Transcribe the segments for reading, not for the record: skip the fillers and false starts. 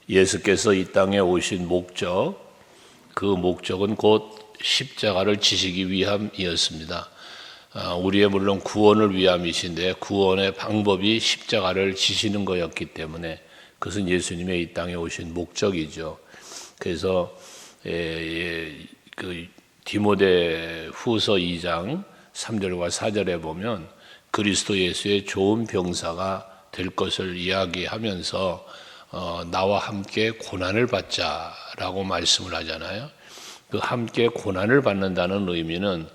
예수께서 이 땅에 오신 목적, 그 목적은 곧 십자가를 지시기 위함이었습니다. 우리의 물론 구원을 위함이신데 구원의 방법이 십자가를 지시는 거였기 때문에 그것은 예수님의 이 땅에 오신 목적이죠. 그래서 그 디모데 후서 2장 3절과 4절에 보면 그리스도 예수의 좋은 병사가 될 것을 이야기하면서 나와 함께 고난을 받자라고 말씀을 하잖아요. 그 함께 고난을 받는다는 의미는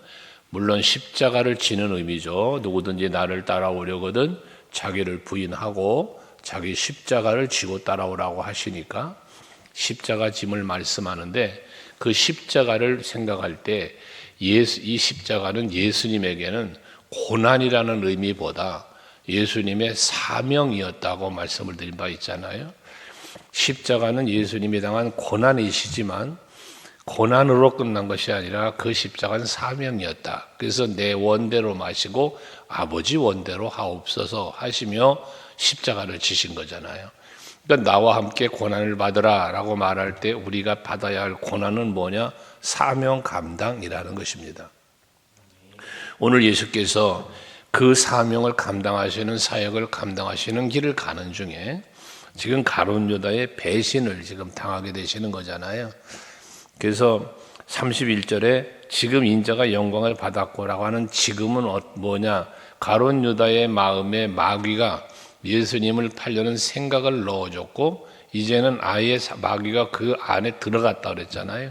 물론 십자가를 지는 의미죠. 누구든지 나를 따라오려거든 자기를 부인하고 자기 십자가를 지고 따라오라고 하시니까 십자가 짐을 말씀하는데 그 십자가를 생각할 때 이 십자가는 예수님에게는 고난이라는 의미보다 예수님의 사명이었다고 말씀을 드린 바 있잖아요. 십자가는 예수님이 당한 고난이시지만 고난으로 끝난 것이 아니라 그 십자가는 사명이었다. 그래서 내 원대로 마시고 아버지 원대로 하옵소서 하시며 십자가를 지신 거잖아요. 그러니까 나와 함께 고난을 받으라 라고 말할 때 우리가 받아야 할 고난은 뭐냐? 사명 감당이라는 것입니다. 오늘 예수께서 그 사명을 감당하시는 사역을 감당하시는 길을 가는 중에 지금 가룟 유다의 배신을 지금 당하게 되시는 거잖아요. 그래서 31절에 지금 인자가 영광을 받았고라고 하는 지금은 뭐냐? 가룟 유다의 마음에 마귀가 예수님을 팔려는 생각을 넣어줬고 이제는 아예 마귀가 그 안에 들어갔다 그랬잖아요.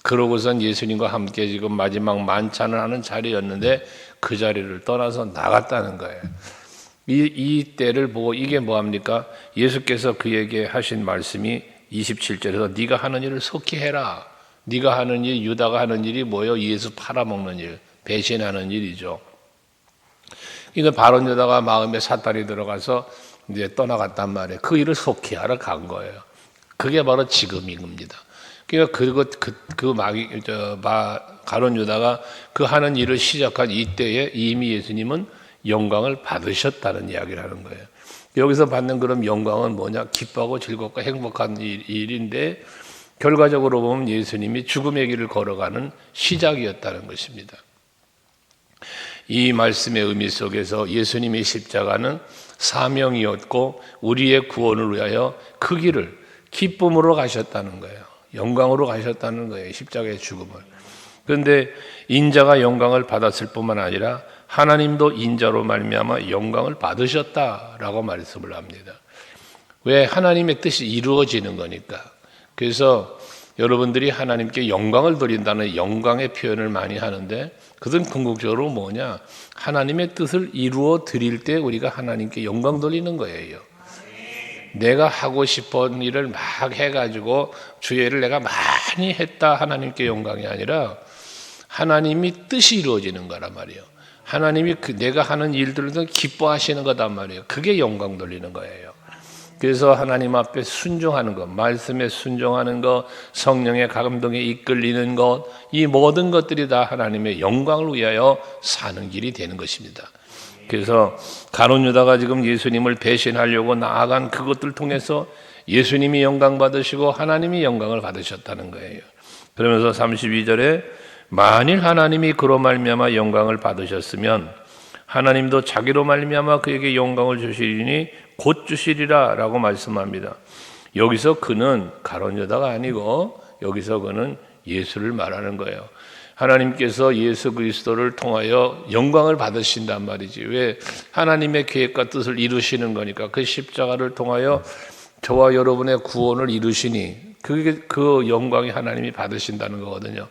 그러고선 예수님과 함께 지금 마지막 만찬을 하는 자리였는데 그 자리를 떠나서 나갔다는 거예요. 이 때를 보고 이게 뭐합니까? 예수께서 그에게 하신 말씀이 27절에서 네가 하는 일을 속히 해라. 네가 하는 일, 유다가 하는 일이 뭐예요? 예수 팔아먹는 일, 배신하는 일이죠. 그러니까 바론 유다가 마음에 사탄이 들어가서 이제 떠나갔단 말이에요. 그 일을 속히 하러 간 거예요. 그게 바로 지금인 겁니다. 그러니까 가룟 유다가 그 하는 일을 시작한 이때에 이미 예수님은 영광을 받으셨다는 이야기를 하는 거예요. 여기서 받는 그런 영광은 뭐냐? 기뻐하고 즐겁고 행복한 일인데 결과적으로 보면 예수님이 죽음의 길을 걸어가는 시작이었다는 것입니다. 이 말씀의 의미 속에서 예수님의 십자가는 사명이었고 우리의 구원을 위하여 그 길을 기쁨으로 가셨다는 거예요. 영광으로 가셨다는 거예요. 십자가의 죽음을. 그런데 인자가 영광을 받았을 뿐만 아니라 하나님도 인자로 말미암아 영광을 받으셨다라고 말씀을 합니다. 왜? 하나님의 뜻이 이루어지는 거니까. 그래서 여러분들이 하나님께 영광을 돌린다는 영광의 표현을 많이 하는데 그것은 궁극적으로 뭐냐? 하나님의 뜻을 이루어 드릴 때 우리가 하나님께 영광 돌리는 거예요. 내가 하고 싶은 일을 막 해가지고 주의 일을 내가 많이 했다 하나님께 영광이 아니라 하나님이 뜻이 이루어지는 거란 말이에요. 하나님이 내가 하는 일들을 기뻐하시는 거단 말이에요. 그게 영광 돌리는 거예요. 그래서 하나님 앞에 순종하는 것, 말씀에 순종하는 것, 성령의 감동에 이끌리는 것, 이 모든 것들이 다 하나님의 영광을 위하여 사는 길이 되는 것입니다. 그래서 가룟 유다가 지금 예수님을 배신하려고 나아간 그것들 통해서 예수님이 영광 받으시고 하나님이 영광을 받으셨다는 거예요. 그러면서 32절에 만일 하나님이 그로 말미암아 영광을 받으셨으면 하나님도 자기로 말미암아 그에게 영광을 주시리니 곧 주시리라 라고 말씀합니다. 여기서 그는 가룟 유다가 아니고 여기서 그는 예수를 말하는 거예요. 하나님께서 예수 그리스도를 통하여 영광을 받으신단 말이지. 왜? 하나님의 계획과 뜻을 이루시는 거니까. 그 십자가를 통하여 저와 여러분의 구원을 이루시니 그 영광이 하나님이 받으신다는 거거든요.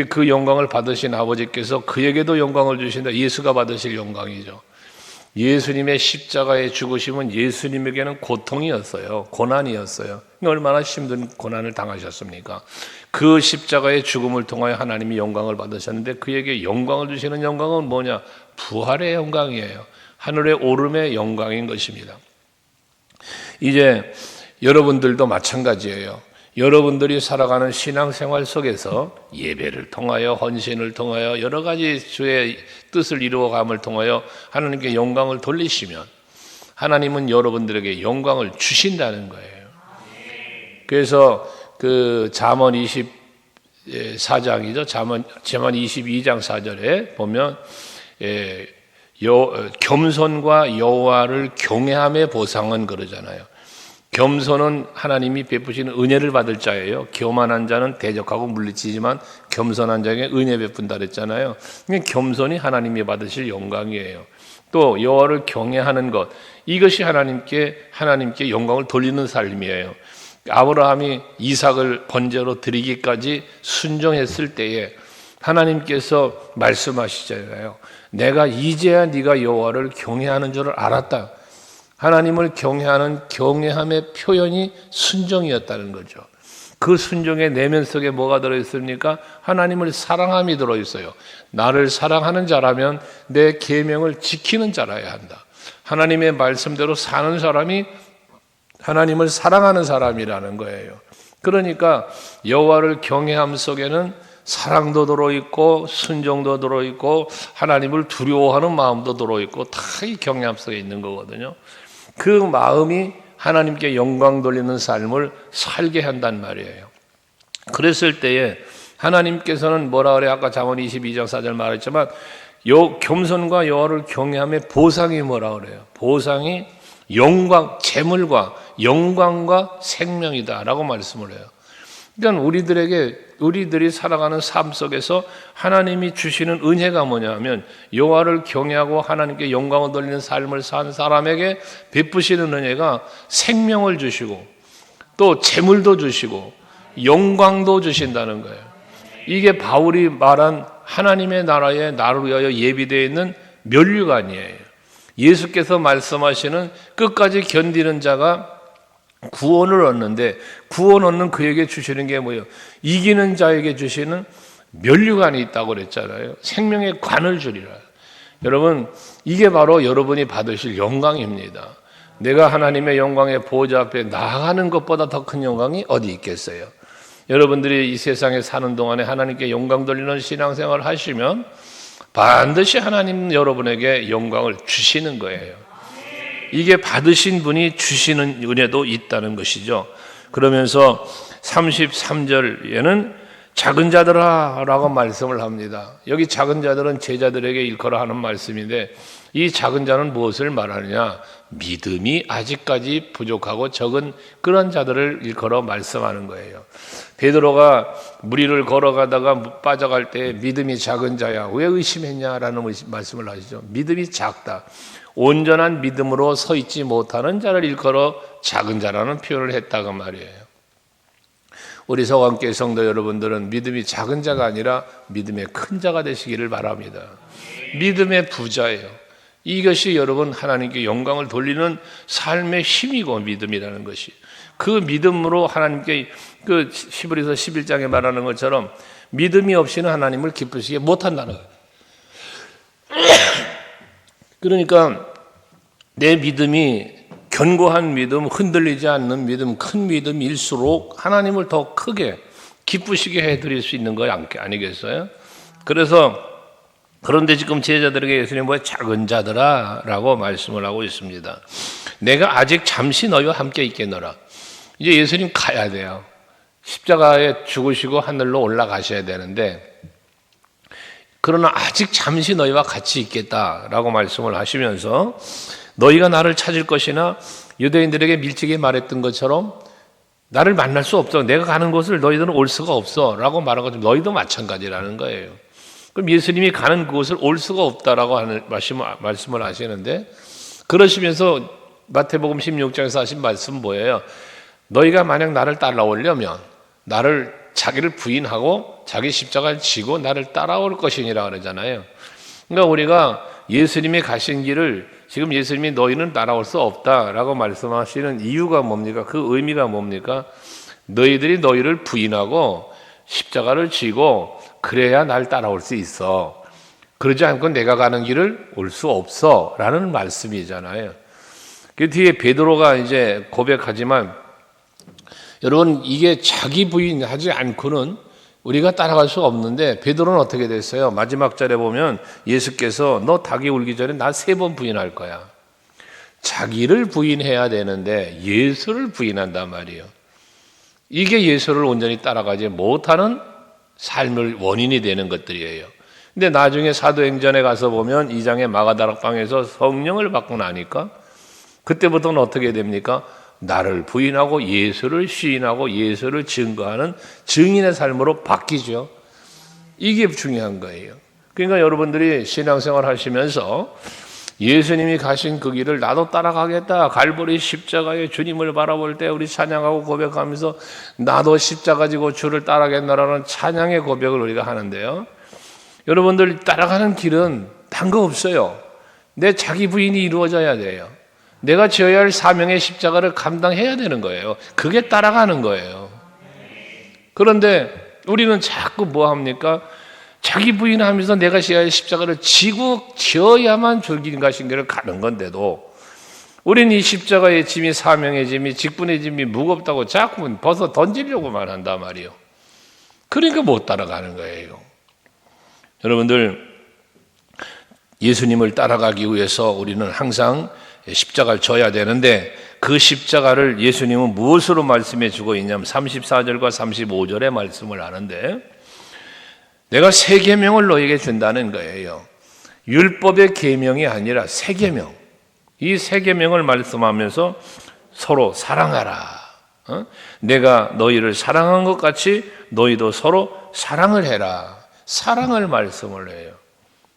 그 영광을 받으신 아버지께서 그에게도 영광을 주신다. 예수가 받으실 영광이죠. 예수님의 십자가의 죽으심은 예수님에게는 고통이었어요. 고난이었어요. 얼마나 힘든 고난을 당하셨습니까? 그 십자가의 죽음을 통하여 하나님이 영광을 받으셨는데 그에게 영광을 주시는 영광은 뭐냐? 부활의 영광이에요. 하늘의 오름의 영광인 것입니다. 이제 여러분들도 마찬가지예요. 여러분들이 살아가는 신앙생활 속에서 예배를 통하여 헌신을 통하여 여러 가지 주의 뜻을 이루어감을 통하여 하나님께 영광을 돌리시면 하나님은 여러분들에게 영광을 주신다는 거예요. 그래서 그 잠언 24장이죠. 잠언 22장 4절에 보면 겸손과 여호와를 경외함의 보상은 그러잖아요. 겸손은 하나님이 베푸시는 은혜를 받을 자예요. 교만한 자는 대적하고 물리치지만 겸손한 자에게 은혜 베푼다 그랬잖아요. 겸손이 하나님이 받으실 영광이에요. 또 여호와를 경외하는 것, 이것이 하나님께 영광을 돌리는 삶이에요. 아브라함이 이삭을 번제로 드리기까지 순종했을 때에 하나님께서 말씀하시잖아요. 내가 이제야 네가 여호와를 경외하는 줄을 알았다. 하나님을 경외하는 경외함의 표현이 순종이었다는 거죠. 그 순종의 내면 속에 뭐가 들어있습니까? 하나님을 사랑함이 들어있어요. 나를 사랑하는 자라면 내 계명을 지키는 자라야 한다. 하나님의 말씀대로 사는 사람이 하나님을 사랑하는 사람이라는 거예요. 그러니까 여호와를 경외함 속에는 사랑도 들어있고 순종도 들어있고 하나님을 두려워하는 마음도 들어있고 다 이 경외함 속에 있는 거거든요. 그 마음이 하나님께 영광 돌리는 삶을 살게 한단 말이에요. 그랬을 때에 하나님께서는 뭐라 그래요? 아까 잠언 22장 4절 말했지만 겸손과 여호와를 경외함의 보상이 뭐라 그래요? 보상이 영광, 재물과 영광과 생명이다라고 말씀을 해요. 그러니까 우리들이 살아가는 삶 속에서 하나님이 주시는 은혜가 뭐냐면 여호와를 경외하고 하나님께 영광을 돌리는 삶을 산 사람에게 베푸시는 은혜가 생명을 주시고 또 재물도 주시고 영광도 주신다는 거예요. 이게 바울이 말한 하나님의 나라에 나를 위하여 예비되어 있는 면류관이에요. 예수께서 말씀하시는 끝까지 견디는 자가 구원을 얻는데 구원 얻는 그에게 주시는 게 뭐예요? 이기는 자에게 주시는 면류관이 있다고 그랬잖아요. 생명의 관을 주리라. 여러분, 이게 바로 여러분이 받으실 영광입니다. 내가 하나님의 영광의 보호자 앞에 나아가는 것보다 더 큰 영광이 어디 있겠어요? 여러분들이 이 세상에 사는 동안에 하나님께 영광 돌리는 신앙생활을 하시면 반드시 하나님 여러분에게 영광을 주시는 거예요. 이게 받으신 분이 주시는 은혜도 있다는 것이죠. 그러면서 33절에는 작은 자들아 라고 말씀을 합니다. 여기 작은 자들은 제자들에게 일컬어 하는 말씀인데 이 작은 자는 무엇을 말하느냐? 믿음이 아직까지 부족하고 적은 그런 자들을 일컬어 말씀하는 거예요. 베드로가 물 위를 걸어가다가 빠져갈 때 믿음이 작은 자야 왜 의심했냐라는 말씀을 하시죠. 믿음이 작다. 온전한 믿음으로 서 있지 못하는 자를 일컬어 작은 자라는 표현을 했다고 말이에요. 우리 서강교회 성도 여러분들은 믿음이 작은 자가 아니라 믿음의 큰 자가 되시기를 바랍니다. 믿음의 부자예요. 이것이 여러분 하나님께 영광을 돌리는 삶의 힘이고 믿음이라는 것이. 그 믿음으로 하나님께 그 히브리서 11장에 말하는 것처럼 믿음이 없이는 하나님을 기쁘시게 못한다는 거예요. 그러니까 내 믿음이 견고한 믿음, 흔들리지 않는 믿음, 큰 믿음일수록 하나님을 더 크게 기쁘시게 해드릴 수 있는 거 아니겠어요? 그런데 지금 제자들에게 예수님은 뭐 작은 자들아 라고 말씀을 하고 있습니다. 내가 아직 잠시 너희와 함께 있겠노라. 이제 예수님 가야 돼요. 십자가에 죽으시고 하늘로 올라가셔야 되는데 그러나 아직 잠시 너희와 같이 있겠다라고 말씀을 하시면서 너희가 나를 찾을 것이나 유대인들에게 밀치게 말했던 것처럼 나를 만날 수 없어. 내가 가는 곳을 너희들은 올 수가 없어 라고 말한 것처럼 너희도 마찬가지라는 거예요. 그럼 예수님이 가는 곳을 올 수가 없다라고 하는 말씀을 하시는데 그러시면서 마태복음 16장에서 하신 말씀은 뭐예요? 너희가 만약 나를 따라오려면 자기를 부인하고 자기 십자가를 지고 나를 따라올 것이니라 그러잖아요. 그러니까 우리가 예수님이 가신 길을 지금 예수님이 너희는 따라올 수 없다라고 말씀하시는 이유가 뭡니까? 그 의미가 뭡니까? 너희들이 너희를 부인하고 십자가를 지고 그래야 날 따라올 수 있어. 그러지 않고 내가 가는 길을 올 수 없어 라는 말씀이잖아요. 그 뒤에 베드로가 이제 고백하지만 여러분 이게 자기 부인하지 않고는 우리가 따라갈 수가 없는데 베드로는 어떻게 됐어요? 마지막 절에 보면 예수께서 너 닭이 울기 전에 나 3번 부인할 거야. 자기를 부인해야 되는데 예수를 부인한단 말이에요. 이게 예수를 온전히 따라가지 못하는 삶을 원인이 되는 것들이에요. 근데 나중에 사도행전에 가서 보면 2장의 마가다락방에서 성령을 받고 나니까 그때부터는 어떻게 됩니까? 나를 부인하고 예수를 시인하고 예수를 증거하는 증인의 삶으로 바뀌죠. 이게 중요한 거예요. 그러니까 여러분들이 신앙생활 하시면서 예수님이 가신 그 길을 나도 따라가겠다. 갈보리 십자가에 주님을 바라볼 때 우리 찬양하고 고백하면서 나도 십자가 지고 주를 따라가겠다라는 찬양의 고백을 우리가 하는데요. 여러분들 따라가는 길은 단 거 없어요. 내 자기 부인이 이루어져야 돼요. 내가 지어야 할 사명의 십자가를 감당해야 되는 거예요. 그게 따라가는 거예요. 그런데 우리는 자꾸 뭐 합니까? 자기 부인하면서 내가 지어야 할 십자가를 지어야만 jorgin가 신기를 가는 건데도 우리는 이 십자가의 짐이 사명의 짐이 직분의 짐이 무겁다고 자꾸 벗어 던지려고만 한단 말이에요. 그러니까 못 따라가는 거예요. 여러분들 예수님을 따라가기 위해서 우리는 항상 십자가를 져야 되는데 그 십자가를 예수님은 무엇으로 말씀해 주고 있냐면 34절과 35절에 말씀을 하는데 내가 새 계명을 너에게 준다는 거예요. 율법의 계명이 아니라 새 계명. 이 새 계명을 말씀하면서 서로 사랑하라. 내가 너희를 사랑한 것 같이 너희도 서로 사랑을 해라. 사랑을 말씀을 해요.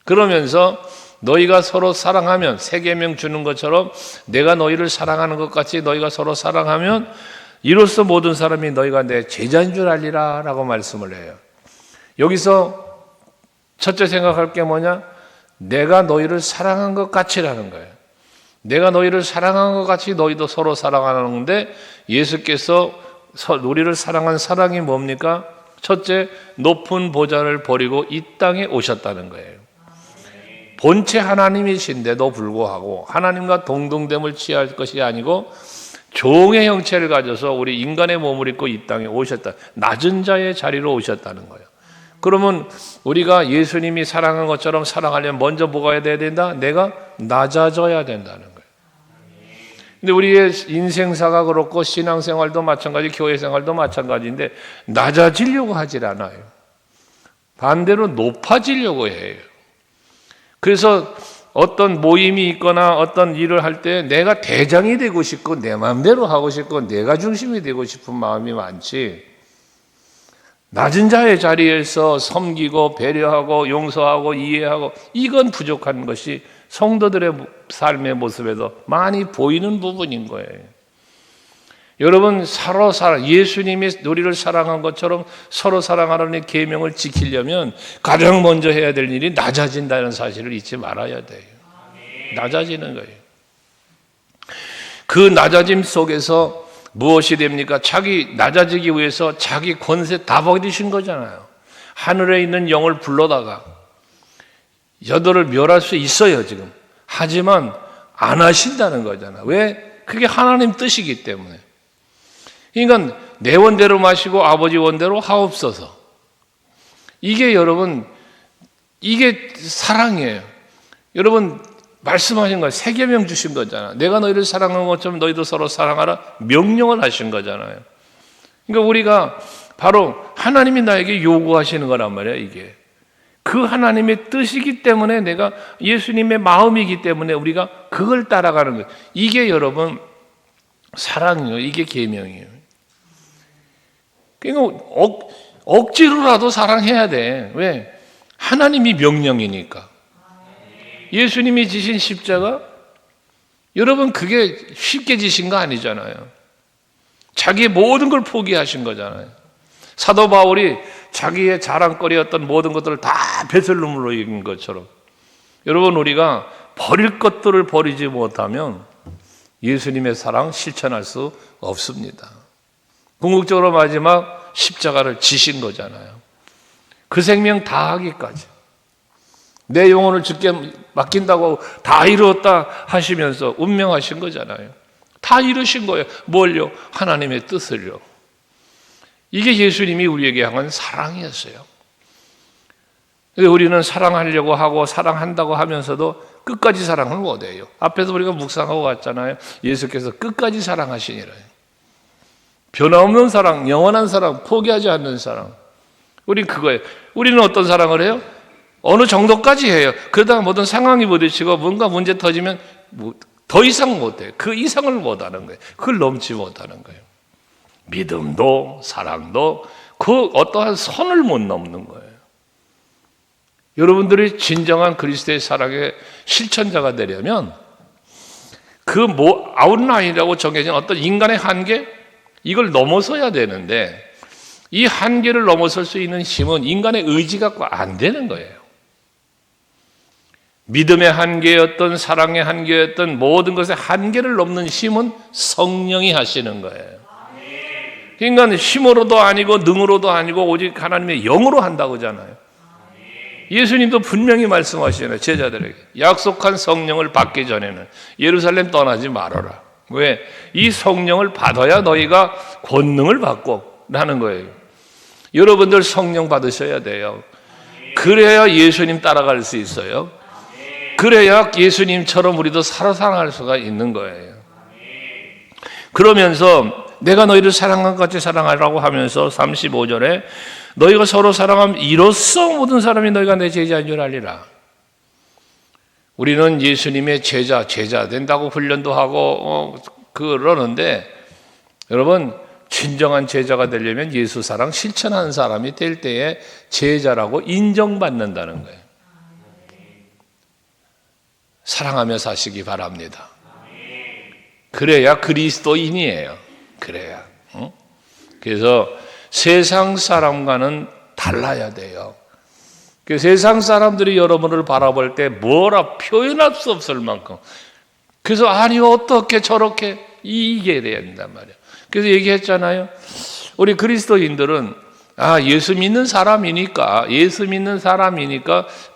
그러면서 너희가 서로 사랑하면 새 계명 주는 것처럼 내가 너희를 사랑하는 것 같이 너희가 서로 사랑하면 이로써 모든 사람이 너희가 내 제자인 줄 알리라 라고 말씀을 해요. 여기서 첫째 생각할 게 뭐냐? 내가 너희를 사랑한 것 같이라는 거예요. 내가 너희를 사랑한 것 같이 너희도 서로 사랑하는데 예수께서 우리를 사랑한 사랑이 뭡니까? 첫째, 높은 보좌를 버리고 이 땅에 오셨다는 거예요. 본체 하나님이신데도 불구하고 하나님과 동등됨을 취할 것이 아니고 종의 형체를 가져서 우리 인간의 몸을 입고 이 땅에 오셨다. 낮은 자의 자리로 오셨다는 거예요. 그러면 우리가 예수님이 사랑한 것처럼 사랑하려면 먼저 뭐가 해야 된다? 내가 낮아져야 된다는 거예요. 근데 우리의 인생사가 그렇고 신앙생활도 마찬가지, 교회생활도 마찬가지인데 낮아지려고 하질 않아요. 반대로 높아지려고 해요. 그래서 어떤 모임이 있거나 어떤 일을 할 때 내가 대장이 되고 싶고 내 마음대로 하고 싶고 내가 중심이 되고 싶은 마음이 많지, 낮은 자의 자리에서 섬기고 배려하고 용서하고 이해하고 이건 부족한 것이 성도들의 삶의 모습에도 많이 보이는 부분인 거예요. 여러분 서로 예수님이 우리를 사랑한 것처럼 서로 사랑하라는 계명을 지키려면 가장 먼저 해야 될 일이 낮아진다는 사실을 잊지 말아야 돼요. 낮아지는 거예요. 그 낮아짐 속에서 무엇이 됩니까? 자기 낮아지기 위해서 자기 권세 다 버리신 거잖아요. 하늘에 있는 영을 불러다가 여도를 멸할 수 있어요 지금. 하지만 안 하신다는 거잖아요. 왜? 그게 하나님 뜻이기 때문에. 그러니까 내 원대로 마시고 아버지 원대로 하옵소서. 이게 여러분, 이게 사랑이에요. 여러분 말씀하신 거예요. 새 계명 주신 거잖아요. 내가 너희를 사랑한 것처럼 너희도 서로 사랑하라 명령을 하신 거잖아요. 그러니까 우리가 바로 하나님이 나에게 요구하시는 거란 말이에요. 이게 그 하나님의 뜻이기 때문에 내가 예수님의 마음이기 때문에 우리가 그걸 따라가는 거예요. 이게 여러분 사랑이에요. 이게 계명이에요. 그러니까 억지로라도 사랑해야 돼. 왜? 하나님이 명령이니까. 예수님이 지신 십자가, 여러분 그게 쉽게 지신 거 아니잖아요. 자기의 모든 걸 포기하신 거잖아요. 사도 바울이 자기의 자랑거리였던 모든 것들을 다 배설물로 이긴 것처럼 여러분 우리가 버릴 것들을 버리지 못하면 예수님의 사랑 실천할 수 없습니다. 궁극적으로 마지막 십자가를 지신 거잖아요. 그 생명 다하기까지 내 영혼을 주께 맡긴다고 다 이루었다 하시면서 운명하신 거잖아요. 다 이루신 거예요. 뭘요? 하나님의 뜻을요. 이게 예수님이 우리에게 향한 사랑이었어요. 우리는 사랑하려고 하고 사랑한다고 하면서도 끝까지 사랑을 못해요. 앞에서 우리가 묵상하고 갔잖아요. 예수께서 끝까지 사랑하시니라. 변함없는 사랑, 영원한 사랑, 포기하지 않는 사랑. 우린 그거예요. 우리는 어떤 사랑을 해요? 어느 정도까지 해요. 그러다가 모든 상황이 부딪히고 뭔가 문제 터지면 더 이상 못해요. 그 이상을 못하는 거예요. 그걸 넘지 못하는 거예요. 믿음도 사랑도 그 어떠한 선을 못 넘는 거예요. 여러분들이 진정한 그리스도의 사랑의 실천자가 되려면 그 아웃라인이라고 정해진 어떤 인간의 한계, 이걸 넘어서야 되는데 이 한계를 넘어설 수 있는 힘은 인간의 의지 갖고 안 되는 거예요. 믿음의 한계였던 사랑의 한계였던 모든 것의 한계를 넘는 힘은 성령이 하시는 거예요. 그러니까 힘으로도 아니고 능으로도 아니고 오직 하나님의 영으로 한다고 하잖아요. 예수님도 분명히 말씀하시잖아요. 제자들에게 약속한 성령을 받기 전에는 예루살렘 떠나지 말아라. 왜? 이 성령을 받아야 너희가 권능을 받고 라는 거예요. 여러분들 성령 받으셔야 돼요. 그래야 예수님 따라갈 수 있어요. 그래야 예수님처럼 우리도 살아갈 수가 있는 거예요. 그러면서 내가 너희를 사랑한 것 같이 사랑하라고 하면서 35절에 너희가 서로 사랑하면 이로써 모든 사람이 너희가 내 제자인 줄 알리라. 우리는 예수님의 제자 된다고 훈련도 하고 그러는데 여러분 진정한 제자가 되려면 예수 사랑 실천하는 사람이 될 때에 제자라고 인정받는다는 거예요. 사랑하며 사시기 바랍니다. 그래야 그리스도인이에요. 그래야. 그래서 세상 사람과는 달라야 돼요. 세상 사람들이 여러분을 바라볼 때 뭐라 표현할 수 없을 만큼 그래서 아니 어떻게 저렇게 이게 돼야 된단 말이에요. 그래서 얘기했잖아요. 우리 그리스도인들은 예수 믿는 사람이니까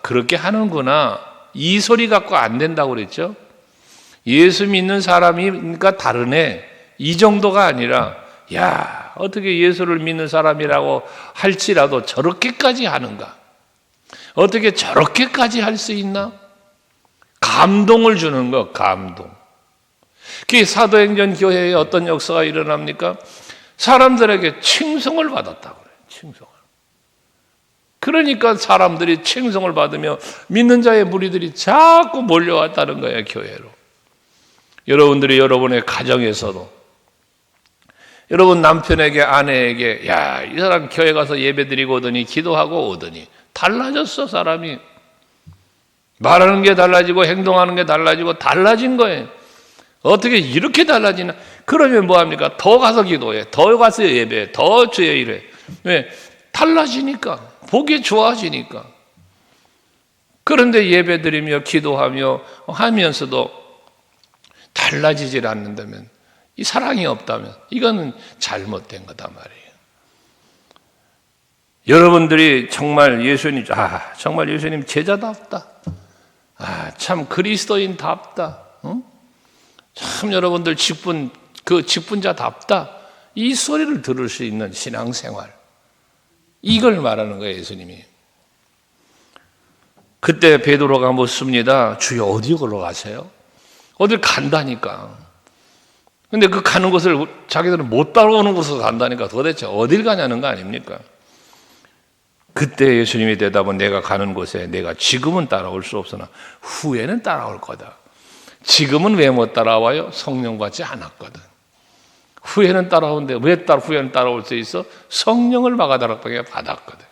그렇게 하는구나 이 소리 갖고 안 된다고 그랬죠. 예수 믿는 사람이니까 다르네 이 정도가 아니라 야 어떻게 예수를 믿는 사람이라고 할지라도 저렇게까지 하는가, 어떻게 저렇게까지 할 수 있나, 감동을 주는 거. 감동. 그 사도행전 교회에 어떤 역사가 일어납니까? 사람들에게 칭송을 받았다고 그래요. 칭송을. 그러니까 사람들이 칭송을 받으며 믿는 자의 무리들이 자꾸 몰려왔다는 거예요. 교회로. 여러분들이 여러분의 가정에서도 여러분 남편에게 아내에게 야, 이 사람 교회 가서 예배드리고 오더니 기도하고 오더니 달라졌어. 사람이 말하는 게 달라지고 행동하는 게 달라지고 달라진 거예요. 어떻게 이렇게 달라지나? 그러면 뭐합니까? 더 가서 기도해, 더 가서 예배해, 더 주의 일해. 왜? 달라지니까, 보기 좋아지니까. 그런데 예배드리며 기도하며 하면서도 달라지질 않는다면, 이 사랑이 없다면 이거는 잘못된 거다 말이에요. 여러분들이 정말 예수님, 정말 예수님 제자답다. 참 그리스도인답다. 참 여러분들 직분자답다. 이 소리를 들을 수 있는 신앙생활. 이걸 말하는 거예요, 예수님이. 그때 베드로가 묻습니다. 주여 어디 걸어가세요? 어딜 간다니까. 근데 그 가는 곳을 자기들은 못 따라오는 곳으로 간다니까 도대체 어딜 가냐는 거 아닙니까? 그때 예수님이 대답은 내가 가는 곳에 내가 지금은 따라올 수 없으나 후에는 따라올 거다. 지금은 왜 못 따라와요? 성령 받지 않았거든. 후에는 따라오는데 왜 후에는 따라올 수 있어? 성령을 마가다락방에 받았거든.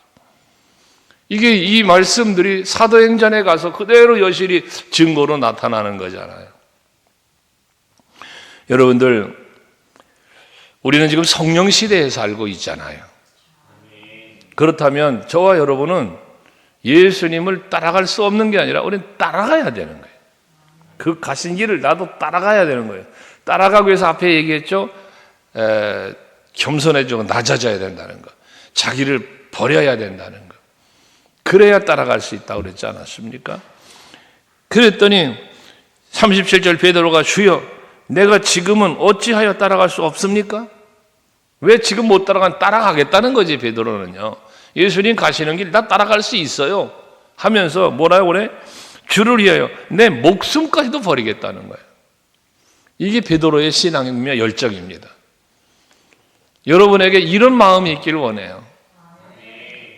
이 말씀들이 사도행전에 가서 그대로 여실히 증거로 나타나는 거잖아요. 여러분들, 우리는 지금 성령 시대에 살고 있잖아요. 그렇다면 저와 여러분은 예수님을 따라갈 수 없는 게 아니라 우리는 따라가야 되는 거예요. 그 가신 길을 나도 따라가야 되는 거예요. 따라가기 위해서 앞에 얘기했죠. 겸손해지고 낮아져야 된다는 거. 자기를 버려야 된다는 거. 그래야 따라갈 수 있다고 그랬지 않았습니까? 그랬더니 37절 베드로가 주여 내가 지금은 어찌하여 따라갈 수 없습니까? 왜 지금 못 따라가겠다는 거지. 베드로는요. 예수님 가시는 길 나 따라갈 수 있어요 하면서 뭐라고 그래? 주를 위하여 내 목숨까지도 버리겠다는 거예요. 이게 베드로의 신앙이며 열정입니다. 여러분에게 이런 마음이 있기를 원해요.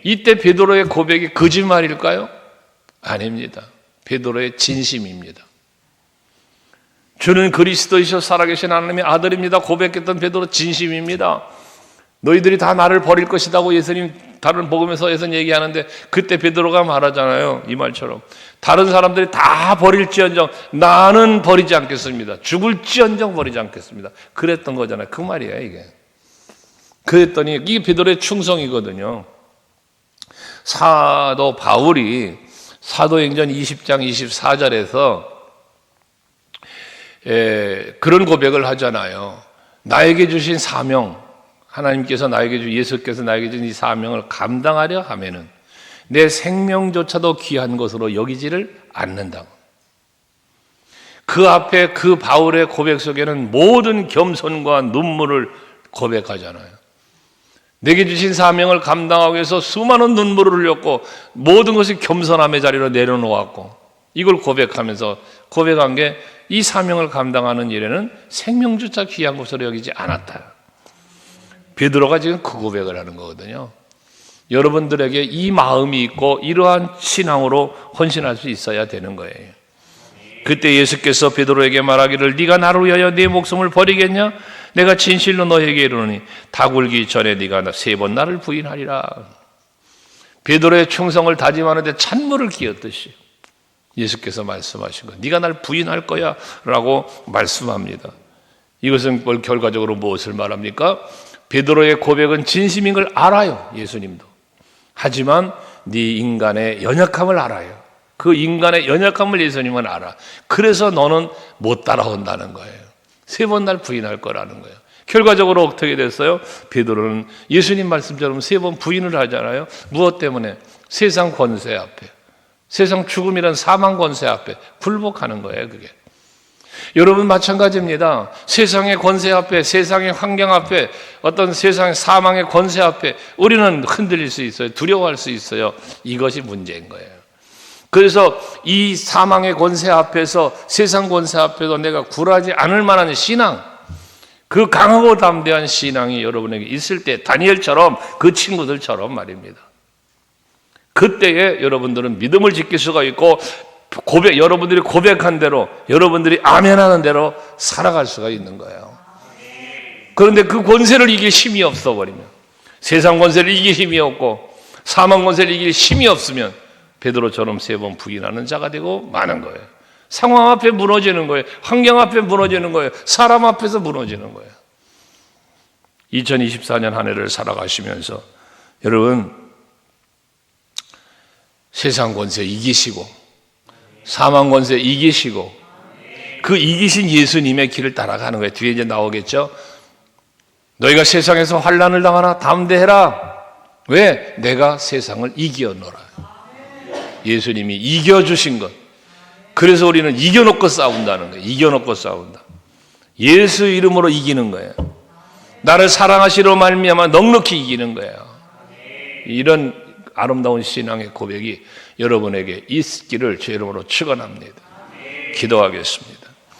이때 베드로의 고백이 거짓말일까요? 아닙니다. 베드로의 진심입니다. 주는 그리스도이셔 살아계신 하나님의 아들입니다. 고백했던 베드로 진심입니다. 너희들이 다 나를 버릴 것이라고 예수님 다른 복음에서 예수님 얘기하는데 그때 베드로가 말하잖아요. 이 말처럼 다른 사람들이 다 버릴지언정 나는 버리지 않겠습니다. 죽을지언정 버리지 않겠습니다. 그랬던 거잖아요. 그 말이에요 이게. 그랬더니 이게 베드로의 충성이거든요. 사도 바울이 사도행전 20장 24절에서 그런 고백을 하잖아요. 나에게 주신 사명, 하나님께서 예수께서 나에게 주신 이 사명을 감당하려 하면은 내 생명조차도 귀한 것으로 여기지를 않는다고. 그 앞에 그 바울의 고백 속에는 모든 겸손과 눈물을 고백하잖아요. 내게 주신 사명을 감당하기 위해서 수많은 눈물을 흘렸고 모든 것이 겸손함의 자리로 내려놓았고 이걸 고백하면서 고백한 게 이 사명을 감당하는 일에는 생명조차 귀한 것으로 여기지 않았다. 베드로가 지금 그 고백을 하는 거거든요. 여러분들에게 이 마음이 있고 이러한 신앙으로 헌신할 수 있어야 되는 거예요. 그때 예수께서 베드로에게 말하기를 네가 나를 위하여 네 목숨을 버리겠냐? 내가 진실로 너에게 이르노니 다 굴기 전에 네가 3번 나를 부인하리라. 베드로의 충성을 다짐하는데 찬물을 기었듯이 예수께서 말씀하신 거. 네가 날 부인할 거야 라고 말씀합니다. 이것은 결과적으로 무엇을 말합니까? 베드로의 고백은 진심인 걸 알아요. 예수님도. 하지만 네 인간의 연약함을 알아요. 그 인간의 연약함을 예수님은 알아. 그래서 너는 못 따라온다는 거예요. 3번 날 부인할 거라는 거예요. 결과적으로 어떻게 됐어요? 베드로는 예수님 말씀처럼 3번 부인을 하잖아요. 무엇 때문에? 세상 권세 앞에, 세상 죽음이란 사망 권세 앞에 굴복하는 거예요. 그게. 여러분 마찬가지입니다. 세상의 권세 앞에, 세상의 환경 앞에, 어떤 세상의 사망의 권세 앞에 우리는 흔들릴 수 있어요. 두려워할 수 있어요. 이것이 문제인 거예요. 그래서 이 사망의 권세 앞에서, 세상 권세 앞에서 내가 굴하지 않을 만한 신앙, 그 강하고 담대한 신앙이 여러분에게 있을 때 다니엘처럼 그 친구들처럼 말입니다. 그때에 여러분들은 믿음을 지킬 수가 있고 여러분들이 고백한 대로, 여러분들이 아멘하는 대로 살아갈 수가 있는 거예요. 그런데 그 권세를 이길 힘이 없어 버리면, 세상 권세를 이길 힘이 없고 사망 권세를 이길 힘이 없으면 베드로처럼 3번 부인하는 자가 되고 마는 거예요. 상황 앞에 무너지는 거예요. 환경 앞에 무너지는 거예요. 사람 앞에서 무너지는 거예요. 2024년 한 해를 살아가시면서 여러분 세상 권세 이기시고 사망 권세 이기시고 그 이기신 예수님의 길을 따라가는 거예요. 뒤에 이제 나오겠죠. 너희가 세상에서 환난을 당하나 담대해라. 왜? 내가 세상을 이겨노라. 예수님이 이겨주신 것. 그래서 우리는 이겨놓고 싸운다는 거예요. 이겨놓고 싸운다. 예수 이름으로 이기는 거예요. 나를 사랑하시로 말미암아 넉넉히 이기는 거예요. 이런 아름다운 신앙의 고백이 여러분에게 있기를 제 이름으로 축원합니다. 기도하겠습니다.